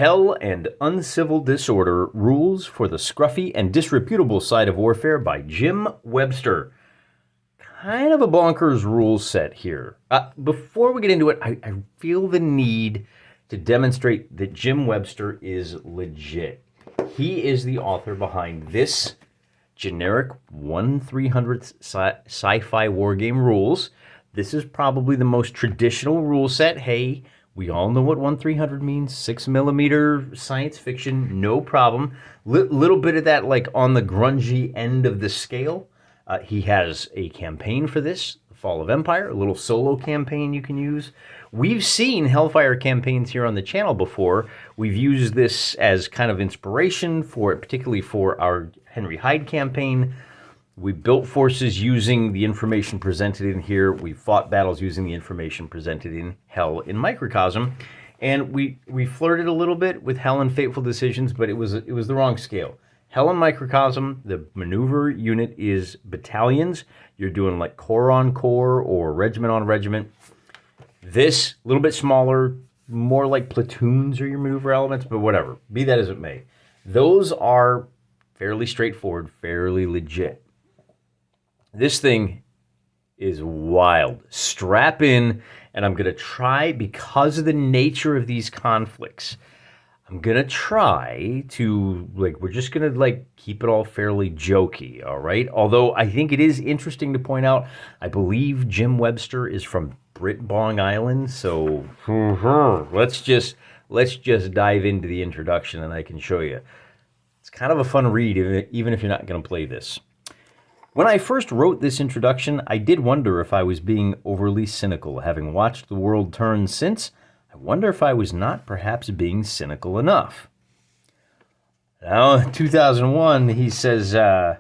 Hell and Uncivil Disorder, Rules for the Scruffy and Disreputable Side of Warfare by Jim Webster. Kind of a bonkers rule set here. Before we get into it, I feel the need to demonstrate that Jim Webster is legit. He is the author behind this generic 1/300th sci-fi wargame rules. This is probably the most traditional rule set. Hey, we all know what 1/300 means. 6mm science fiction, no problem. Little bit of that like on the grungy end of the scale. He has a campaign for this, The Fall of Empire, a little solo campaign you can use. We've seen Hellfire campaigns here on the channel before. We've used this as kind of inspiration for, particularly for our Henry Hyde campaign. We built forces using the information presented in here. We fought battles using the information presented in Hell in Microcosm. And we flirted a little bit with Hell and Fateful Decisions, but it was the wrong scale. Hell in Microcosm, the maneuver unit is battalions. You're doing like corps on corps or regiment on regiment. This, a little bit smaller, more like platoons are your maneuver elements, but whatever. Be that as it may. Those are fairly straightforward, fairly legit. This thing is wild. Strap in, and I'm going to try, because of the nature of these conflicts, I'm going to try to, we're just going to, keep it all fairly jokey, all right? Although I think it is interesting to point out, I believe Jim Webster is from Britbong Island, so let's just dive into the introduction and I can show you. It's kind of a fun read, even if you're not going to play this. When I first wrote this introduction, I did wonder if I was being overly cynical. Having watched the world turn since, I wonder if I was not perhaps being cynical enough. Now, 2001, he says, so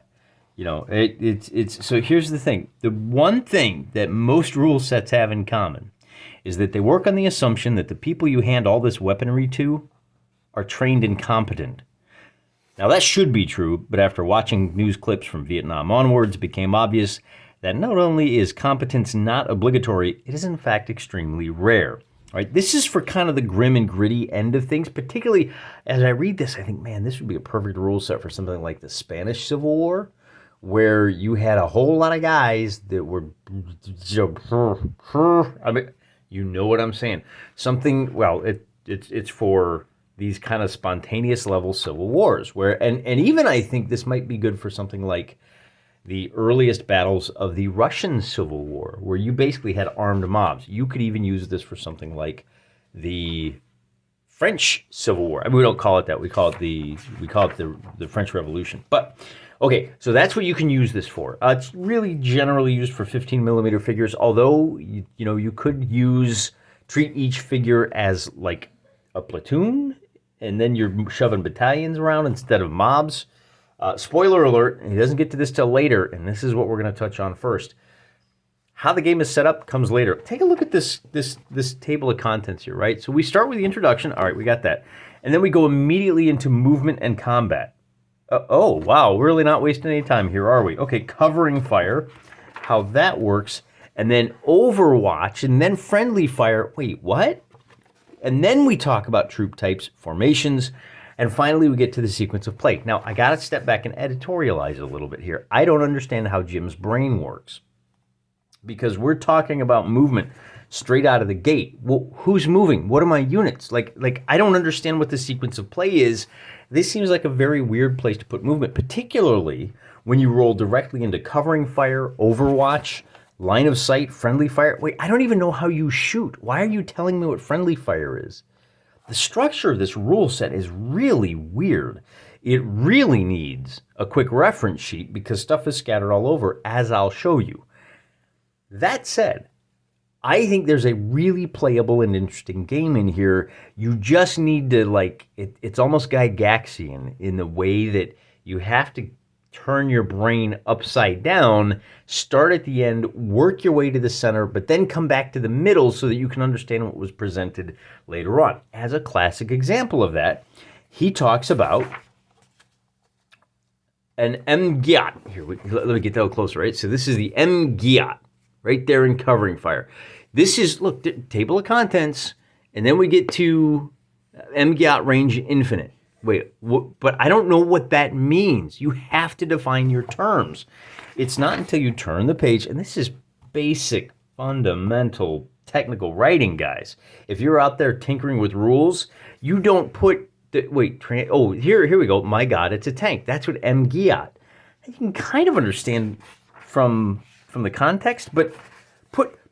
here's the thing. The one thing that most rule sets have in common is that they work on the assumption that the people you hand all this weaponry to are trained incompetent. Now, that should be true, but after watching news clips from Vietnam onwards, it became obvious that not only is competence not obligatory, it is in fact extremely rare. All right, this is for kind of the grim and gritty end of things. Particularly as I read this, I think, man, this would be a perfect rule set for something like the Spanish Civil War, where you had a whole lot of guys that were, I mean, you know what I'm saying. Something, well, it's for these kind of spontaneous level civil wars, where, and even I think this might be good for something like the earliest battles of the Russian Civil War, where you basically had armed mobs. You could even use this for something like the French Civil War. I mean, we don't call it that. We call it the French Revolution. But okay, so that's what you can use this for. It's really generally used for 15mm figures, although you could treat each figure as like a platoon, and then you're shoving battalions around instead of mobs. Spoiler alert, he doesn't get to this till later, and this is what we're going to touch on first. How the game is set up comes later. Take a look at this table of contents here, right? So we start with the introduction. All right, we got that. And then we go immediately into movement and combat. Oh, wow, we're really not wasting any time here, are we? Okay, covering fire, how that works, and then Overwatch, and then friendly fire. Wait, what? And then we talk about troop types, formations, and finally we get to the sequence of play. Now, I got to step back and editorialize a little bit here. I don't understand how Jim's brain works, because we're talking about movement straight out of the gate. Well, who's moving? What are my units? Like I don't understand what the sequence of play is. This seems like a very weird place to put movement, particularly when you roll directly into covering fire, Overwatch, line of sight, friendly fire. Wait, I don't even know how you shoot. Why are you telling me what friendly fire is? The structure of this rule set is really weird. It really needs a quick reference sheet because stuff is scattered all over, as I'll show you. That said, I think there's a really playable and interesting game in here. You just need to, it's almost Gygaxian in the way that you have to turn your brain upside down, start at the end, work your way to the center, but then come back to the middle so that you can understand what was presented later on. As a classic example of that, he talks about an MGIAT. Here, let me get that a little closer, right? So this is the MGIAT, right there in covering fire. This is, look, table of contents, and then we get to MGOT range infinite. Wait, but I don't know what that means. You have to define your terms. It's not until you turn the page, and this is basic, fundamental, technical writing, guys. If you're out there tinkering with rules, you don't put here we go. My God, it's a tank. That's what MGOT. You can kind of understand from the context, but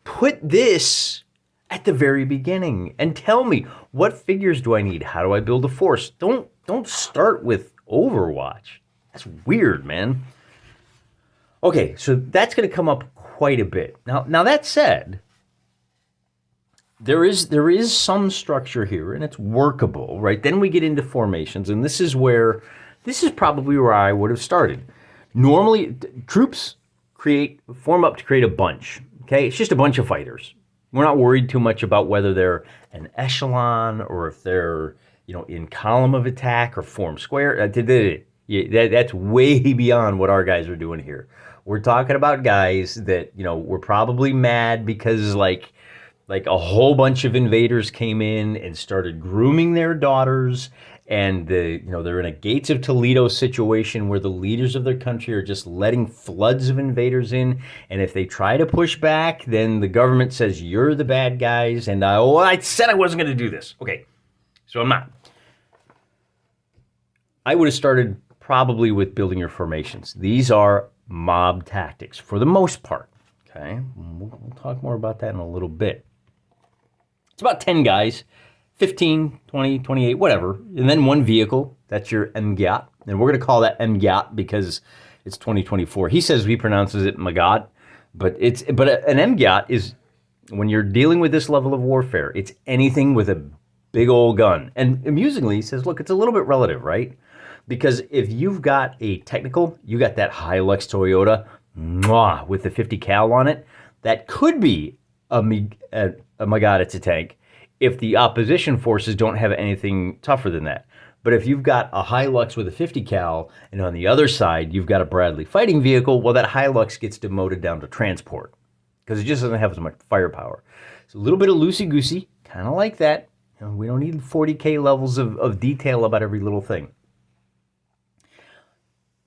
put this at the very beginning and tell me, what figures do I need? How do I build a force? Don't start with Overwatch. That's weird, man. Okay, so that's going to come up quite a bit. Now that said, there is some structure here, and it's workable, right? Then we get into formations, and this is probably where I would have started. Normally, troops form up to create a bunch. Okay, it's just a bunch of fighters. We're not worried too much about whether they're an echelon or if they're, in column of attack or form square. That's way beyond what our guys are doing here. We're talking about guys that, were probably mad because like a whole bunch of invaders came in and started grooming their daughters, and they're in a Gates of Toledo situation where the leaders of their country are just letting floods of invaders in, and if they try to push back, then the government says you're the bad guys, and I said I wasn't going to do this. Okay, so I'm not. I would have started probably with building your formations. These are mob tactics for the most part. Okay, we'll talk more about that in a little bit. It's about 10 guys, 15, 20, 28, whatever, and then one vehicle. That's your MGOT, and we're going to call that MGOT because it's 2024. He says he pronounces it Magot, but an MGOT is, when you're dealing with this level of warfare, it's anything with a big old gun. And amusingly, he says, look, it's a little bit relative, right? Because if you've got a technical, you got that Hilux Toyota with the 50 cal on it, that could be my God, it's a tank, if the opposition forces don't have anything tougher than that. But if you've got a Hilux with a 50 cal, and on the other side, you've got a Bradley fighting vehicle, well, that Hilux gets demoted down to transport because it just doesn't have as much firepower. It's a little bit of loosey-goosey, kind of like that. We don't need 40K levels of detail about every little thing.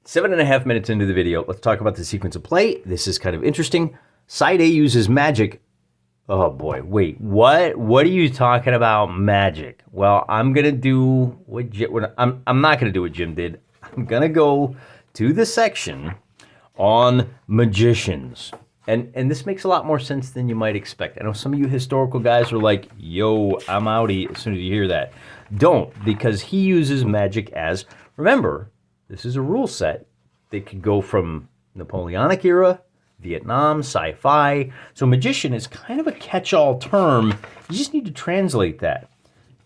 7.5 minutes into the video, let's talk about the sequence of play. This is kind of interesting. Side A uses magic. Oh boy, wait, what are you talking about, magic? Well, I'm going to do I'm not going to do what Jim did. I'm going to go to the section on magicians. And this makes a lot more sense than you might expect. I know some of you historical guys are like, yo, I'm outie as soon as you hear that. Don't, because he uses magic as, remember, this is a rule set that could go from Napoleonic era, Vietnam, sci-fi. So magician is kind of a catch-all term. You just need to translate that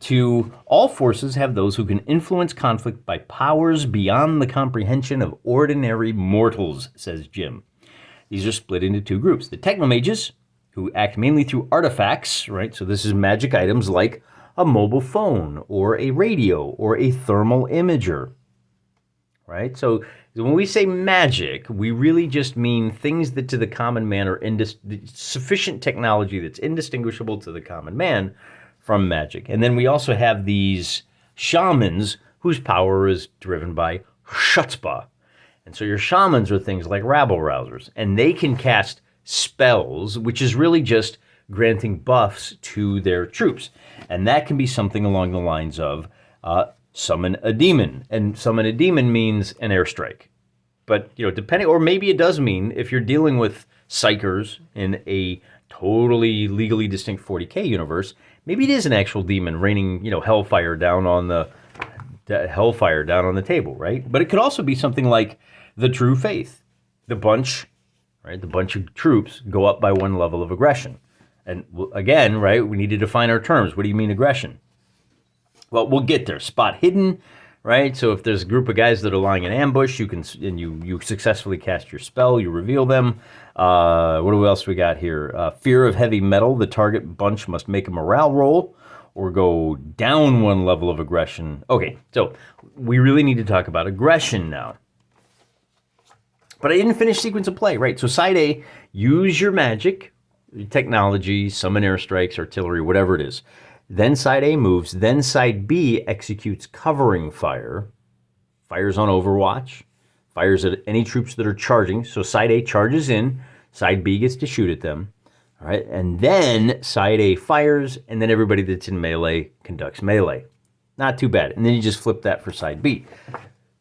to all forces have those who can influence conflict by powers beyond the comprehension of ordinary mortals, says Jim. These are split into two groups. The technomages, who act mainly through artifacts, right? So this is magic items like a mobile phone or a radio or a thermal imager, right? So when we say magic, we really just mean things that to the common man are sufficient technology that's indistinguishable to the common man from magic. And then we also have these shamans whose power is driven by chutzpah. And so your shamans are things like rabble-rousers, and they can cast spells, which is really just granting buffs to their troops. And that can be something along the lines of summon a demon. And summon a demon means an airstrike. But, depending, or maybe it does mean if you're dealing with psychers in a totally legally distinct 40K universe, maybe it is an actual demon raining, hellfire down on the table, right? But it could also be something like the true faith. The bunch of troops go up by one level of aggression. And again, right, we need to define our terms. What do you mean aggression? Well, we'll get there. Spot hidden, right? So if there's a group of guys that are lying in ambush, you successfully cast your spell, you reveal them. What else we got here? Fear of heavy metal. The target bunch must make a morale roll or go down one level of aggression. Okay, so we really need to talk about aggression now. But I didn't finish sequence of play, right? So side A, use your magic, technology, summon airstrikes, artillery, whatever it is. then side A moves, then side B executes covering fire, fires on Overwatch, fires at any troops that are charging. So side A charges in, side B gets to shoot at them. All right, and then side A fires, and then everybody that's in melee conducts melee. Not too bad. And then you just flip that for side B.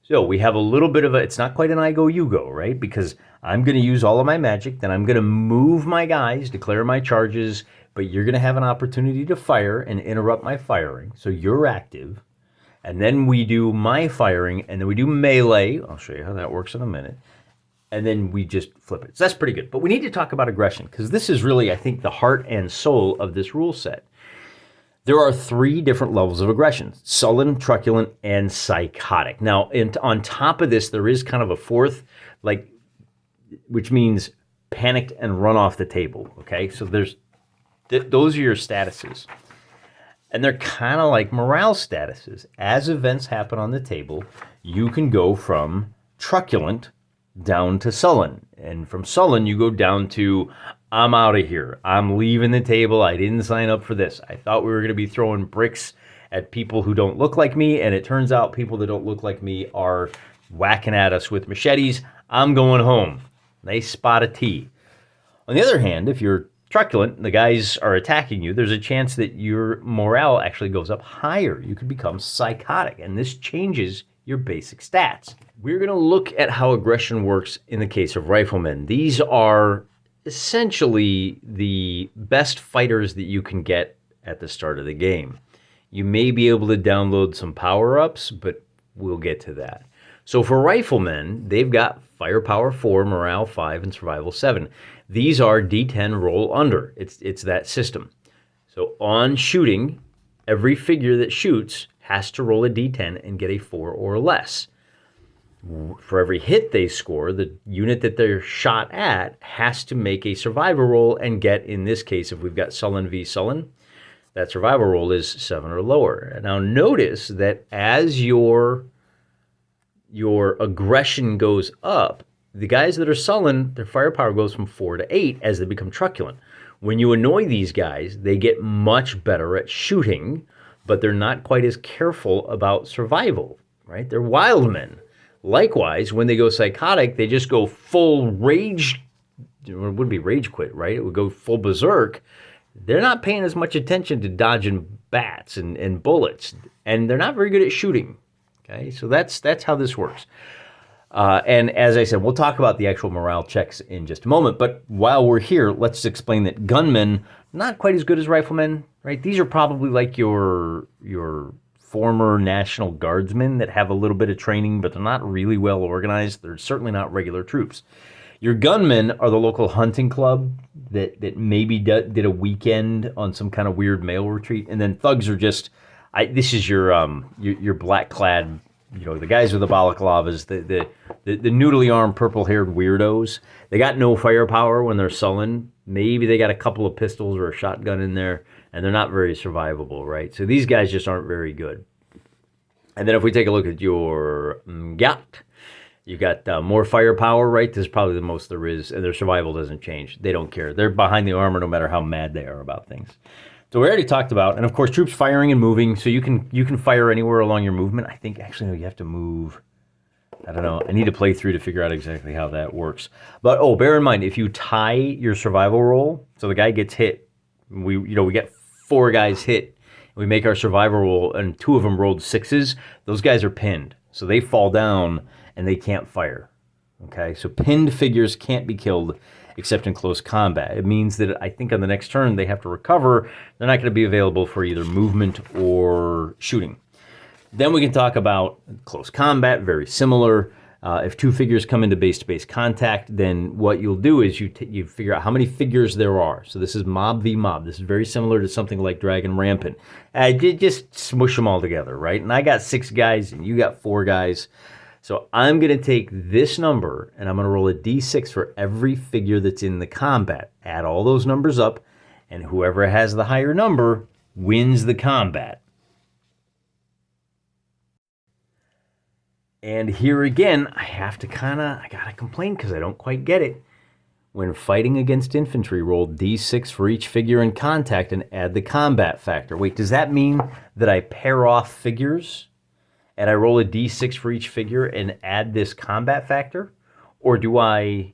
So we have a little bit of a, it's not quite an I go, you go, right? Because I'm going to use all of my magic, then I'm going to move my guys, declare my charges, but you're going to have an opportunity to fire and interrupt my firing. So you're active. And then we do my firing, and then we do melee. I'll show you how that works in a minute. And then we just flip it. So that's pretty good. But we need to talk about aggression, because this is really, I think, the heart and soul of this rule set. There are 3 different levels of aggression: sullen, truculent, and psychotic. Now, on top of this, there is kind of a 4th, which means panicked and run off the table. Okay, so those are your statuses. And they're kind of like morale statuses. As events happen on the table, you can go from truculent down to sullen. And from sullen, you go down to, I'm out of here. I'm leaving the table. I didn't sign up for this. I thought we were going to be throwing bricks at people who don't look like me, and it turns out people that don't look like me are whacking at us with machetes. I'm going home. Nice spot of tea. On the other hand, if you're truculent, the guys are attacking you, there's a chance that your morale actually goes up higher. You could become psychotic, and this changes your basic stats. We're going to look at how aggression works in the case of riflemen. These are essentially the best fighters that you can get at the start of the game. You may be able to download some power-ups, but we'll get to that. So for riflemen, they've got firepower 4, morale 5, and survival 7. These are D10 roll under. It's that system. So on shooting, every figure that shoots has to roll a D10 and get a 4 or less. For every hit they score, the unit that they're shot at has to make a survival roll and get, in this case, if we've got sullen v sullen, that survival roll is 7 or lower. Now notice that as your aggression goes up, the guys that are sullen, their firepower goes from 4 to 8 as they become truculent. When you annoy these guys, they get much better at shooting, but they're not quite as careful about survival, right? They're wild men. Likewise, when they go psychotic, they just go full rage. It would be rage quit, right? It would go full berserk. They're not paying as much attention to dodging bats and bullets, and they're not very good at shooting. Okay, so that's how this works. And as I said, we'll talk about the actual morale checks in just a moment. But while we're here, let's explain that gunmen, not quite as good as riflemen, right? These are probably like your former National Guardsmen that have a little bit of training, but they're not really well organized. They're certainly not regular troops. Your gunmen are the local hunting club that maybe did a weekend on some kind of weird mail retreat. And then thugs are just, this is your black-clad, the guys with the balaclavas, the noodly armed, purple-haired weirdos. They got no firepower when they're sullen. Maybe they got a couple of pistols or a shotgun in there, and they're not very survivable, right? So these guys just aren't very good. And then if we take a look at your yacht, you've got more firepower, right? This is probably the most there is, and their survival doesn't change. They don't care. They're behind the armor no matter how mad they are about things. So we already talked about, and of course, troops firing and moving. So you can fire anywhere along your movement. I think actually no, you have to move. I don't know. I need to play through to figure out exactly how that works. But bear in mind, if you tie your survival roll, so the guy gets hit, we get 4 guys hit, we make our survival roll, and 2 of them rolled 6s. Those guys are pinned, so they fall down and they can't fire. Okay, so pinned figures can't be killed except in close combat. It means that I think on the next turn they have to recover. They're not going to be available for either movement or shooting. Then we can talk about close combat, very similar. If 2 figures come into base-to-base contact, then what you'll do is you figure out how many figures there are. So this is mob v mob. This is very similar to something like Dragon Rampant. Just smush them all together, right? And I got 6 guys and you got 4 guys. So I'm going to take this number and I'm going to roll a d6 for every figure that's in the combat. Add all those numbers up, and whoever has the higher number wins the combat. And here again, I gotta complain because I don't quite get it. When fighting against infantry, roll d6 for each figure in contact and add the combat factor. Wait, does that mean that I pair off figures and I roll a d6 for each figure and add this combat factor? Or do I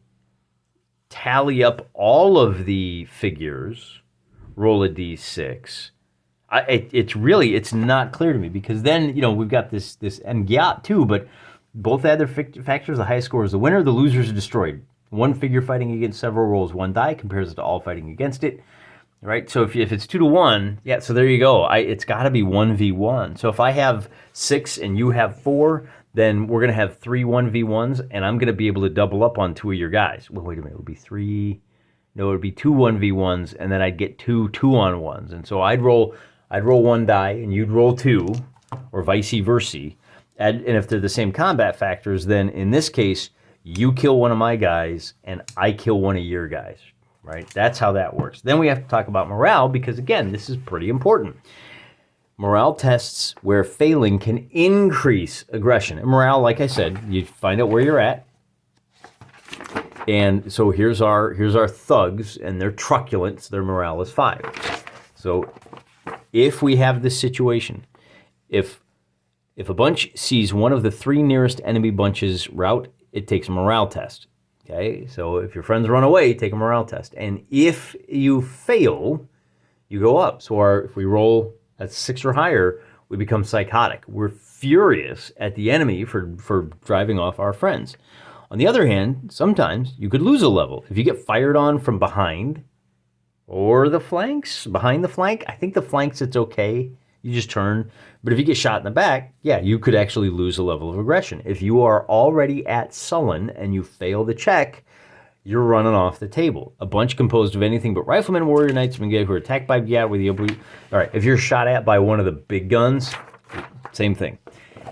tally up all of the figures, roll a d6? It's not clear to me, because then, we've got this and Gyat too, but both add their factors. The highest score is the winner. The losers are destroyed. One figure fighting against several rolls one die, compares it to all fighting against it, right? So if it's 2-1, yeah, so there you go. It's got to be 1v1. So if I have 6 and you have 4, then we're going to have 3 1v1s, and I'm going to be able to double up on 2 of your guys. Well, wait a minute. It would be 3. No, it would be 2 1v1s, and then I'd get 2 2-on-1s. And so I'd roll 1 die, and you'd roll 2, or vice versa. And if they're the same combat factors, then in this case, you kill one of my guys, and I kill one of your guys, right? That's how that works. Then we have to talk about morale, because, again, this is pretty important. Morale tests where failing can increase aggression. And morale, like I said, you find out where you're at. And so here's our thugs, and they're truculents. Their morale is 5. So if we have this situation, if a bunch sees one of the 3 nearest enemy bunches route, it takes a morale test. Okay, so if your friends run away, take a morale test. And if you fail, you go up. So if we roll at 6 or higher, we become psychotic. We're furious at the enemy for driving off our friends. On the other hand, sometimes you could lose a level. If you get fired on from behind or the flanks, behind the flank, I think the flanks, it's okay. You just turn. But if you get shot in the back, yeah, you could actually lose a level of aggression. If you are already at sullen and you fail the check, you're running off the table. A bunch composed of anything but riflemen, warrior knights, who are attacked by Gyat with the oblique. All right, if you're shot at by one of the big guns, same thing.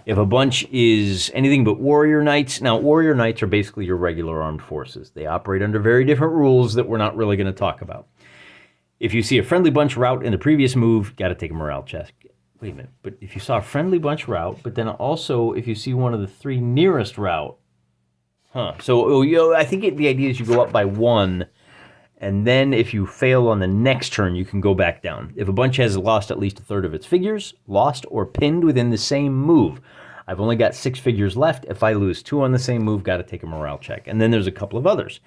If a bunch is anything but warrior knights, now warrior knights are basically your regular armed forces. They operate under very different rules that we're not really going to talk about. If you see a friendly bunch route in the previous move, got to take a morale check. Wait a minute, but if you saw a friendly bunch route, but then also if you see one of the 3 nearest route, so I think the idea is you go up by 1, and then if you fail on the next turn, you can go back down. If a bunch has lost at least a third of its figures, lost or pinned within the same move, I've only got 6 figures left. If I lose 2 on the same move, got to take a morale check. And then there's a couple of others.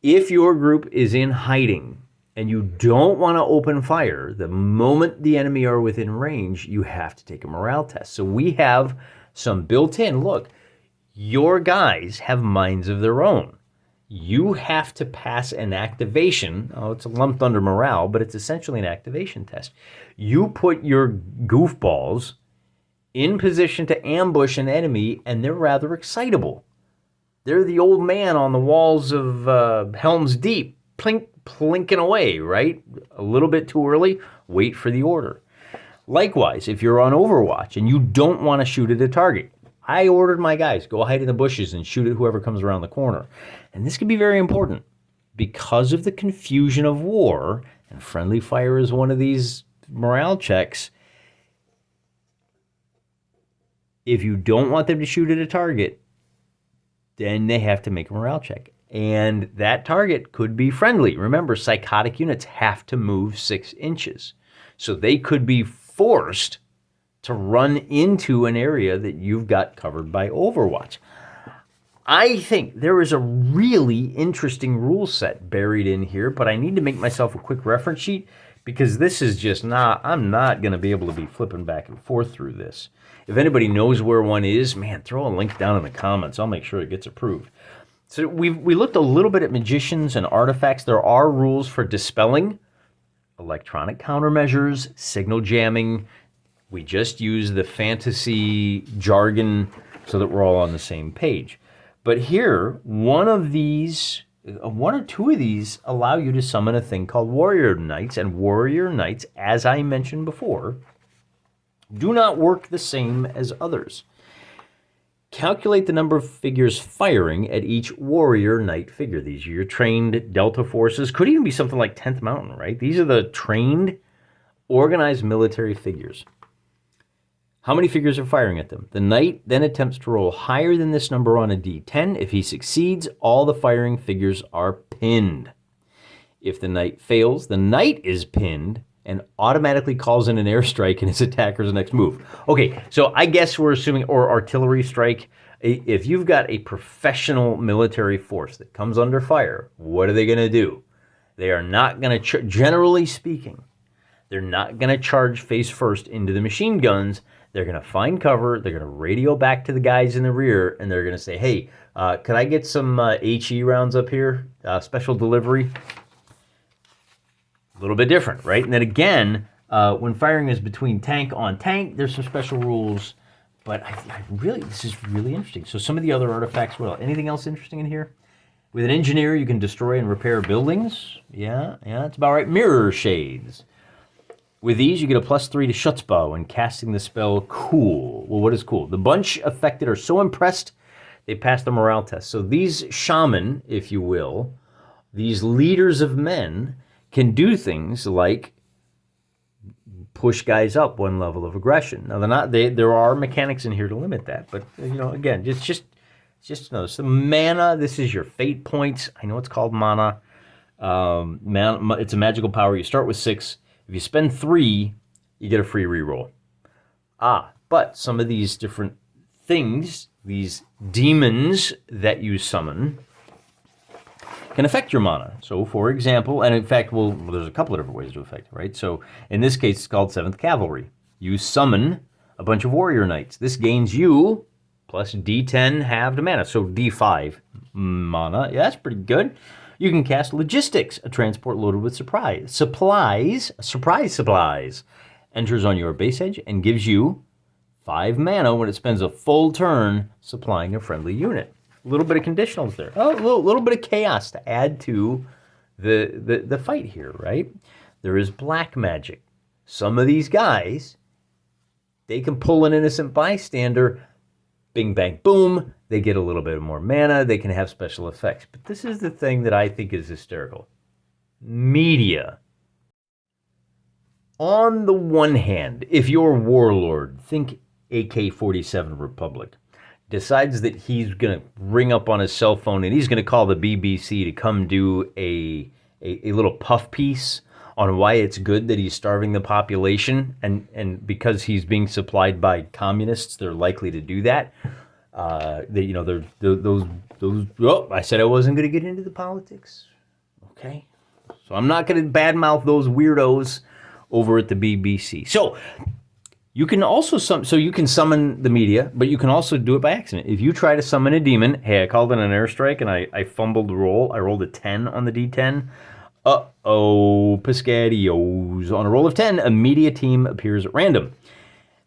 If your group is in hiding and you don't want to open fire, the moment the enemy are within range, you have to take a morale test. So we have some built in. Look, your guys have minds of their own. You have to pass an activation. Oh, it's lumped under morale, but it's essentially an activation test. You put your goofballs in position to ambush an enemy, and they're rather excitable. They're the old man on the walls of Helm's Deep, plinking away, right? A little bit too early, wait for the order. Likewise, if you're on Overwatch and you don't want to shoot at a target, I ordered my guys, go hide in the bushes and shoot at whoever comes around the corner. And this can be very important because of the confusion of war, and friendly fire is one of these morale checks. If you don't want them to shoot at a target, then they have to make a morale check. And that target could be friendly. Remember, psychotic units have to move 6 inches. So they could be forced to run into an area that you've got covered by Overwatch. I think there is a really interesting rule set buried in here, but I need to make myself a quick reference sheet because this is just I'm not going to be able to be flipping back and forth through this. If anybody knows where one is, man, throw a link down in the comments. I'll make sure it gets approved. So we looked a little bit at magicians and artifacts. There are rules for dispelling, electronic countermeasures, signal jamming. We just use the fantasy jargon so that we're all on the same page. But here, one or two of these allow you to summon a thing called Warrior Knights, and Warrior Knights, as I mentioned before, do not work the same as others. Calculate the number of figures firing at each Warrior Knight figure. These are your trained Delta forces. Could even be something like 10th Mountain, right? These are the trained, organized military figures. How many figures are firing at them? The knight then attempts to roll higher than this number on a d10. If he succeeds, all the firing figures are pinned. If the knight fails, the knight is pinned and automatically calls in an airstrike in his attacker's next move. Okay, so I guess we're assuming, or artillery strike. If you've got a professional military force that comes under fire, what are they going to do? They are not going to, generally speaking, they're not going to charge face first into the machine guns. They're going to find cover. They're going to radio back to the guys in the rear, and they're going to say, hey, could I get some HE rounds up here? Special delivery. A little bit different, right? And then again, when firing is between tank on tank, there's some special rules. But this is really interesting. So some of the other artifacts, well, anything else interesting in here? With an engineer, you can destroy and repair buildings. Yeah, that's about right. Mirror shades. With these, you get a +3 to Schutzbau when casting the spell Cool. Well, what is cool? The bunch affected are so impressed, they pass the morale test. So these shaman, if you will, these leaders of men, can do things like push guys up one level of aggression. Now, they're not. There are mechanics in here to limit that, but again, it's just know. So mana. This is your fate points. I know it's called mana. It's a magical power. You start with 6. If you spend 3, you get a free reroll. But some of these different things, these demons that you summon, can affect your mana. So, for example, and in fact, there's a couple of different ways to affect it, right? So, in this case, it's called 7th Cavalry. You summon a bunch of warrior knights. This gains you plus D10 halved mana, so D5 mana. Yeah, that's pretty good. You can cast Logistics, a transport loaded with supplies, enters on your base edge and gives you 5 mana when it spends a full turn supplying a friendly unit. A little bit of conditionals there. A little bit of chaos to add to the fight here, right? There is black magic. Some of these guys, they can pull an innocent bystander, bing, bang, boom. They get a little bit more mana. They can have special effects. But this is the thing that I think is hysterical. Media. On the one hand, if your warlord, think AK-47 Republic, decides that he's going to ring up on his cell phone and he's going to call the BBC to come do a little puff piece on why it's good that he's starving the population, and because he's being supplied by communists, they're likely to do that. I said I wasn't going to get into the politics. Okay, so I'm not going to badmouth those weirdos over at the BBC. So you can also you can summon the media, but you can also do it by accident. If you try to summon a demon, hey, I called in an airstrike and I fumbled the roll. I rolled a 10 on the D10. Piscadios. On a roll of 10, a media team appears at random.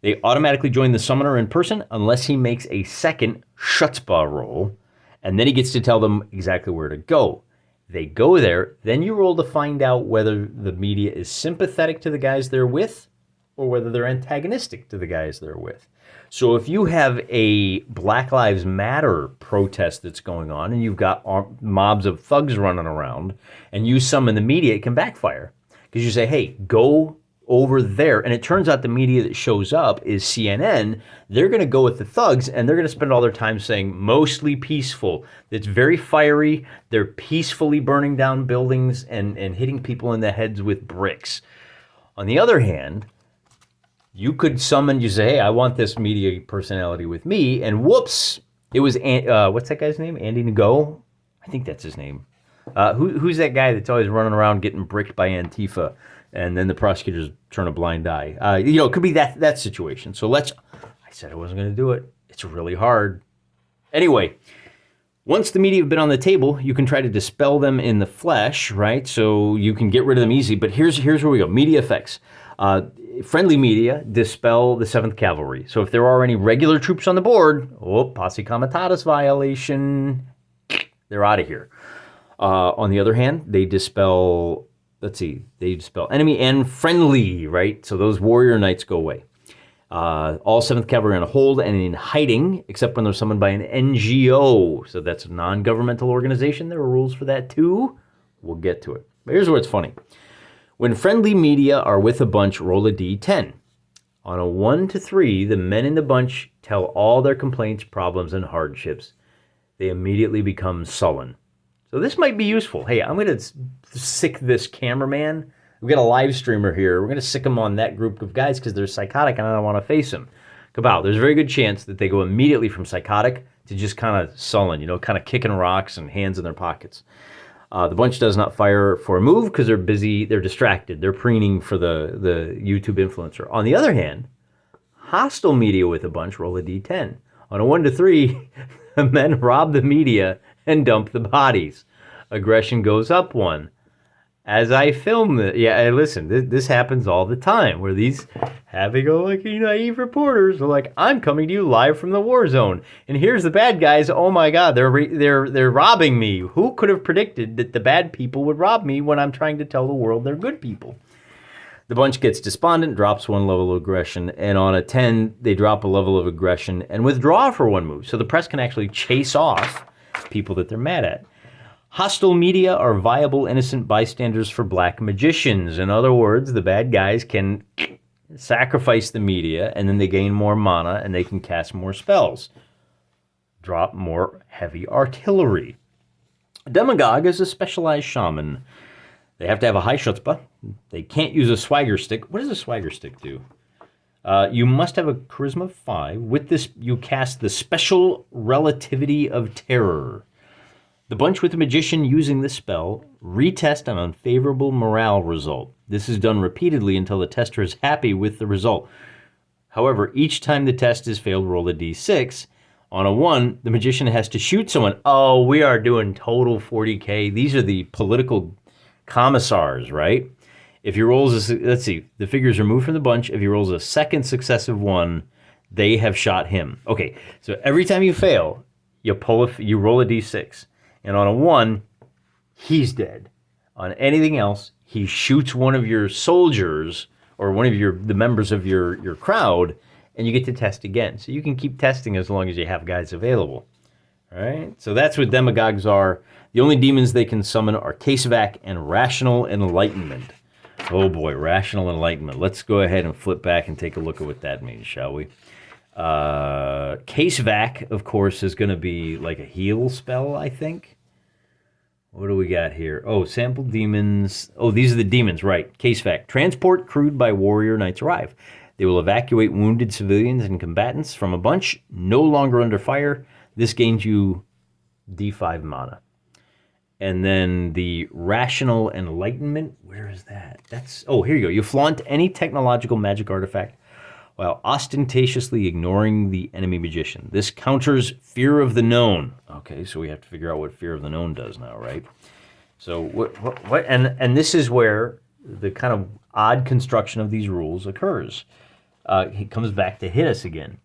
They automatically join the summoner in person unless he makes a second Schutzbau roll, and then he gets to tell them exactly where to go. They go there, then you roll to find out whether the media is sympathetic to the guys they're with or whether they're antagonistic to the guys they're with. So if you have a Black Lives Matter protest that's going on and you've got mobs of thugs running around and you summon the media, it can backfire. Because you say, hey, go over there. And it turns out the media that shows up is CNN. They're going to go with the thugs and they're going to spend all their time saying mostly peaceful. It's very fiery. They're peacefully burning down buildings and hitting people in the heads with bricks. On the other hand, you could summon, you say, hey, I want this media personality with me, and whoops, it was, what's that guy's name? Andy Ngo? I think that's his name. Who's that guy that's always running around getting bricked by Antifa, and then the prosecutors turn a blind eye? It could be that situation. So I said I wasn't going to do it. It's really hard. Anyway, once the media have been on the table, you can try to dispel them in the flesh, right? So you can get rid of them easy, but here's where we go. Media effects. Friendly media dispel the 7th Cavalry. So if there are any regular troops on the board, posse comitatus violation, they're out of here. On the other hand, they dispel enemy and friendly, right? So those warrior knights go away. All 7th Cavalry on a hold and in hiding, except when they're summoned by an NGO. So that's a non-governmental organization. There are rules for that too. We'll get to it. But here's where it's funny. When friendly media are with a bunch, roll a d10. On a 1 to 3, the men in the bunch tell all their complaints, problems, and hardships. They immediately become sullen. So this might be useful. Hey, I'm going to sick this cameraman. We've got a live streamer here. We're going to sick him on that group of guys because they're psychotic and I don't want to face them. Kabow. There's a very good chance that they go immediately from psychotic to just kind of sullen, kind of kicking rocks and hands in their pockets. The bunch does not fire for a move because they're busy, they're distracted, they're preening for the YouTube influencer. On the other hand, hostile media with a bunch roll a d10. On a 1 to 3, the men rob the media and dump the bodies. Aggression goes up 1. As I film this, listen, this happens all the time where these happy-go-lucky naive reporters are like, I'm coming to you live from the war zone, and here's the bad guys. Oh my God, they're robbing me. Who could have predicted that the bad people would rob me when I'm trying to tell the world they're good people? The bunch gets despondent, drops 1 level of aggression, and on a 10, they drop a level of aggression and withdraw for 1 move. So the press can actually chase off people that they're mad at. Hostile media are viable innocent bystanders for black magicians. In other words, the bad guys can sacrifice the media and then they gain more mana and they can cast more spells. Drop more heavy artillery. A demagogue is a specialized shaman. They have to have a high chutzpah. They can't use a swagger stick. What does a swagger stick do? You must have a charisma of 5. With this, you cast the special relativity of terror. The bunch with the magician using this spell retest an unfavorable morale result. This is done repeatedly until the tester is happy with the result. However, each time the test is failed, roll a d6. On a 1, the magician has to shoot someone. Oh, we are doing total 40k. These are the political commissars, right? If he rolls let's see, the figures are moved from the bunch. If he rolls a second successive 1, they have shot him. Okay, so every time you fail, you roll a d6. And on a 1, he's dead. On anything else, he shoots one of your soldiers or one of the members of your crowd, and you get to test again. So you can keep testing as long as you have guys available. All right? So that's what demagogues are. The only demons they can summon are Casevac and Rational Enlightenment. Oh boy, Rational Enlightenment. Let's go ahead and flip back and take a look at what that means, shall we? Casevac, of course, is going to be like a heal spell, I think. What do we got here? Oh, sample demons. Oh, these are the demons, right. Casevac. Transport crewed by warrior knights arrive. They will evacuate wounded civilians and combatants from a bunch, no longer under fire. This gains you D5 mana. And then the Rational Enlightenment. Where is that? Here you go. You flaunt any technological magic artifact while ostentatiously ignoring the enemy magician. This counters fear of the known. Okay, so we have to figure out what fear of the known does now, right? So what and this is where the kind of odd construction of these rules occurs. It comes back to hit us again.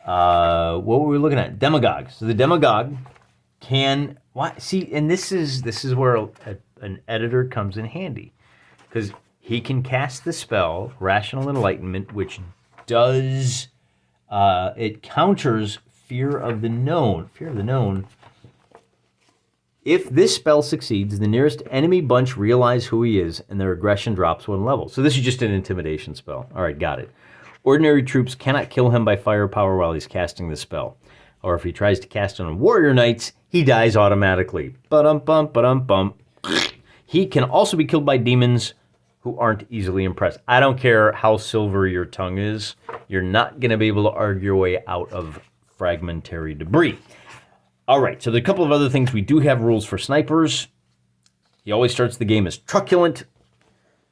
What were we looking at? Demagogues. So the demagogue can see, and this is where an editor comes in handy, because he can cast the spell Rational Enlightenment, which does it counters fear of the known. Fear of the known. If this spell succeeds, the nearest enemy bunch realize who he is, and their aggression drops 1 level. So this is just an intimidation spell. All right, got it. Ordinary troops cannot kill him by firepower while he's casting the spell. Or if he tries to cast it on warrior knights, he dies automatically. Ba-dum-bum, ba-dum-bum. He can also be killed by demons who aren't easily impressed. I don't care how silvery your tongue is. You're not going to be able to argue your way out of fragmentary debris. All right, so there are a couple of other things. We do have rules for snipers. He always starts the game as truculent.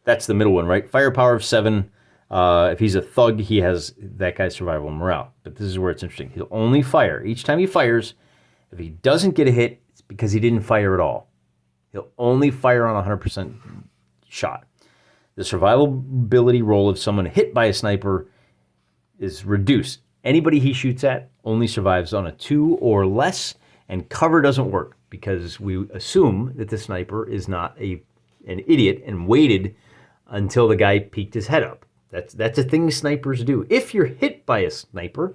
That's the middle one, right? Firepower of 7. If he's a thug, he has that guy's survival and morale. But this is where it's interesting. He'll only fire. Each time he fires, if he doesn't get a hit, it's because he didn't fire at all. He'll only fire on 100% shot. The survivability roll of someone hit by a sniper is reduced. Anybody he shoots at only survives on a 2 or less, and cover doesn't work because we assume that the sniper is not an idiot and waited until the guy peeked his head up. That's a thing snipers do. If you're hit by a sniper,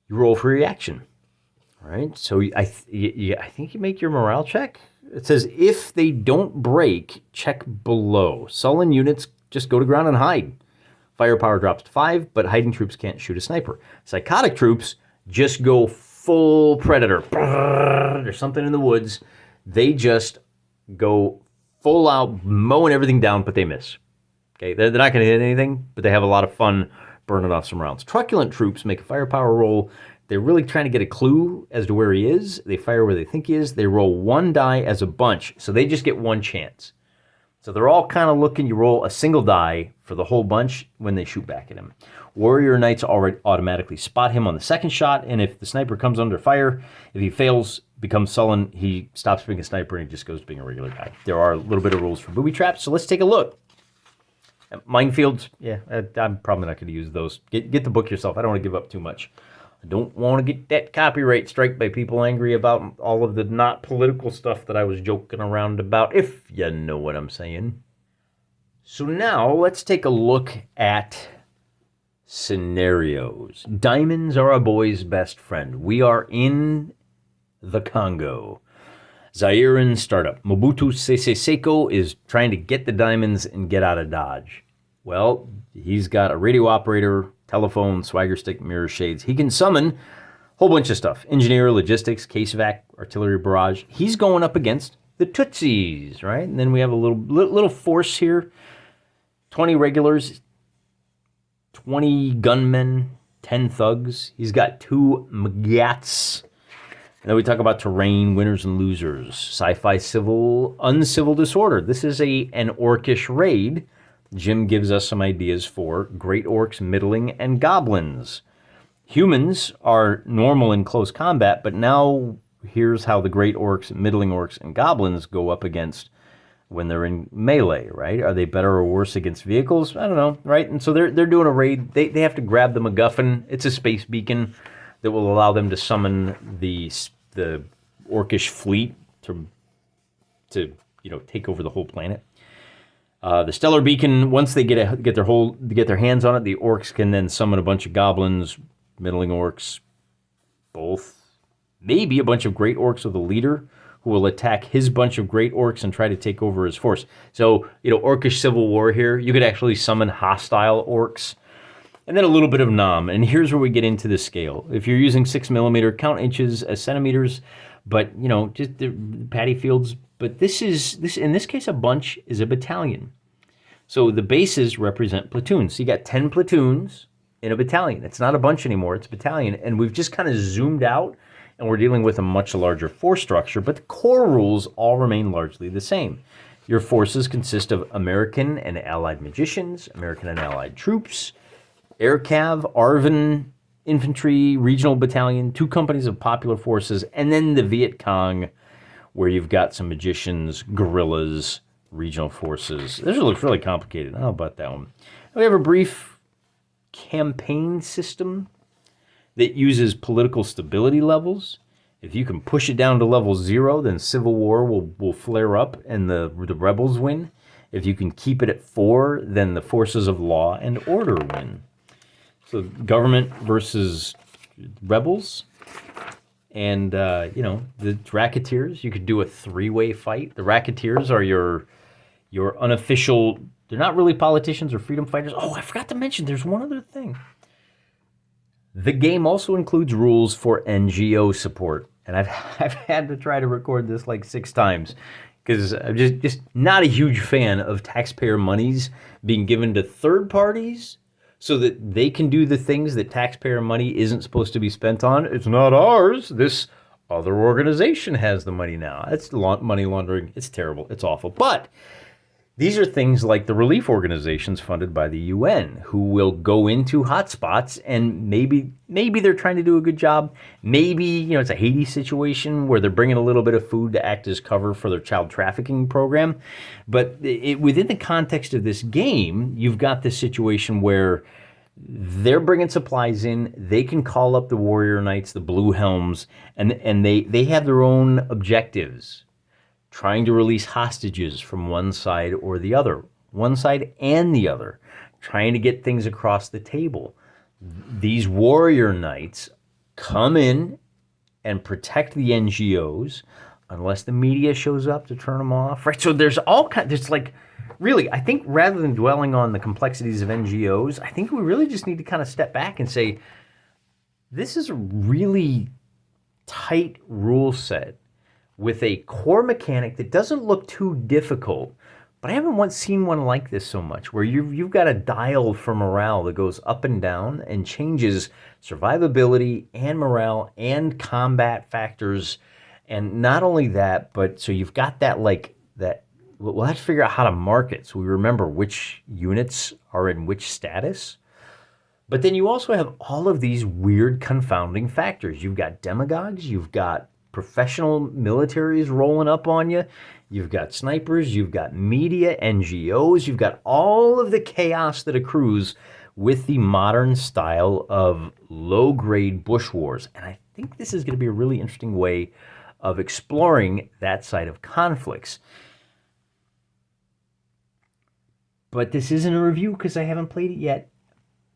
you roll for reaction. All right, so I think you make your morale check. It says if they don't break, check below. Sullen units just go to ground and hide. Firepower drops to 5, but hiding troops can't shoot a sniper. Psychotic troops just go full predator. There's something in the woods. They just go full out, mowing everything down, but they miss. Okay, they're not going to hit anything, but they have a lot of fun burning off some rounds. Truculent troops make a firepower roll. They're really trying to get a clue as to where he is. They fire where they think he is. They roll 1 die as a bunch, so they just get 1 chance. So they're all kind of looking. You roll a single die for the whole bunch when they shoot back at him. Warrior Knights already automatically spot him on the second shot, and if the sniper comes under fire, if he fails, becomes sullen, he stops being a sniper and he just goes to being a regular guy. There are a little bit of rules for booby traps, so let's take a look. Minefields, yeah, I'm probably not going to use those. Get the book yourself. I don't want to give up too much. I don't want to get that copyright strike by people angry about all of the not political stuff that I was joking around about, if you know what I'm saying. So now let's take a look at scenarios. Diamonds are a boy's best friend. We are in the Congo. Zairean startup. Mobutu Sese Seko is trying to get the diamonds and get out of Dodge. Well, he's got a radio operator, telephone, swagger stick, mirror shades. He can summon a whole bunch of stuff. Engineer, logistics, case vac, artillery barrage. He's going up against the Tutsis, right? And then we have a little force here. 20 regulars, 20 gunmen, 10 thugs. He's got 2 Magats. And then we talk about terrain, winners and losers, sci-fi, civil, uncivil disorder. This is an orcish raid. Jim gives us some ideas for great orcs, middling, and goblins. Humans are normal in close combat, but now here's how the great orcs, middling orcs, and goblins go up against when they're in melee, right? Are they better or worse against vehicles? I don't know, right? And so they're doing a raid. They have to grab the MacGuffin. It's a space beacon that will allow them to summon the orcish fleet to take over the whole planet. The stellar beacon, once they get their hands on it, the orcs can then summon a bunch of goblins, middling orcs, both, maybe a bunch of great orcs with a leader who will attack his bunch of great orcs and try to take over his force. So, orcish civil war here. You could actually summon hostile orcs. And then a little bit of nom. And here's where we get into the scale. If you're using 6mm, count inches as centimeters, but, just the paddy fields. But this in this case, a bunch is a battalion. So the bases represent platoons. So you got 10 platoons in a battalion. It's not a bunch anymore, it's a battalion. And we've just kind of zoomed out, and we're dealing with a much larger force structure, but the core rules all remain largely the same. Your forces consist of American and Allied magicians, American and Allied troops, Air Cav, ARVN, infantry, regional battalion, 2 companies of popular forces, and then the Viet Cong, where you've got some magicians, guerrillas, regional forces. This looks really complicated. How about that one? We have a brief campaign system that uses political stability levels. If you can push it down to level 0, then civil war will flare up and the rebels win. If you can keep it at 4, then the forces of law and order win. So government versus rebels. And, the racketeers, you could do a 3-way fight. The racketeers are your unofficial, they're not really politicians or freedom fighters. Oh, I forgot to mention, there's one other thing. The game also includes rules for NGO support. And I've had to try to record this like 6 times because I'm just not a huge fan of taxpayer monies being given to third parties so that they can do the things that taxpayer money isn't supposed to be spent on. It's not ours. This other organization has the money now. It's money laundering. It's terrible. It's awful. But these are things like the relief organizations funded by the UN who will go into hotspots and maybe they're trying to do a good job. Maybe, it's a Haiti situation where they're bringing a little bit of food to act as cover for their child trafficking program. But within the context of this game, you've got this situation where they're bringing supplies in. They can call up the Warrior Knights, the Blue Helms, and they have their own objectives. Trying to release hostages from one side or the other, one side and the other, trying to get things across the table. These warrior knights come in and protect the NGOs unless the media shows up to turn them off, right? So there's all kinds, there's like really, I think rather than dwelling on the complexities of NGOs, I think we really just need to kind of step back and say, this is a really tight rule set with a core mechanic that doesn't look too difficult. But I haven't once seen one like this so much, where you've got a dial for morale that goes up and down and changes survivability and morale and combat factors. And not only that, but so you've got that we'll have to figure out how to mark it so we remember which units are in which status. But then you also have all of these weird confounding factors. You've got demagogues, you've got professional militaries rolling up on you, you've got snipers, you've got media, NGOs, you've got all of the chaos that accrues with the modern style of low-grade bush wars. And I think this is going to be a really interesting way of exploring that side of conflicts. But this isn't a review because I haven't played it yet.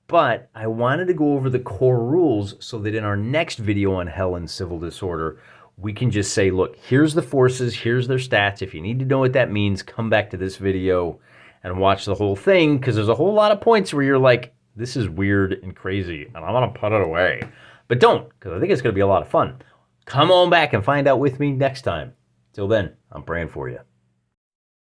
But I wanted to go over the core rules so that in our next video on Hell and Civil Disorder, we can just say, look, here's the forces, here's their stats. If you need to know what that means, come back to this video and watch the whole thing, because there's a whole lot of points where you're like, this is weird and crazy, and I want to put it away. But don't, because I think it's going to be a lot of fun. Come on back and find out with me next time. Till then, I'm praying for you.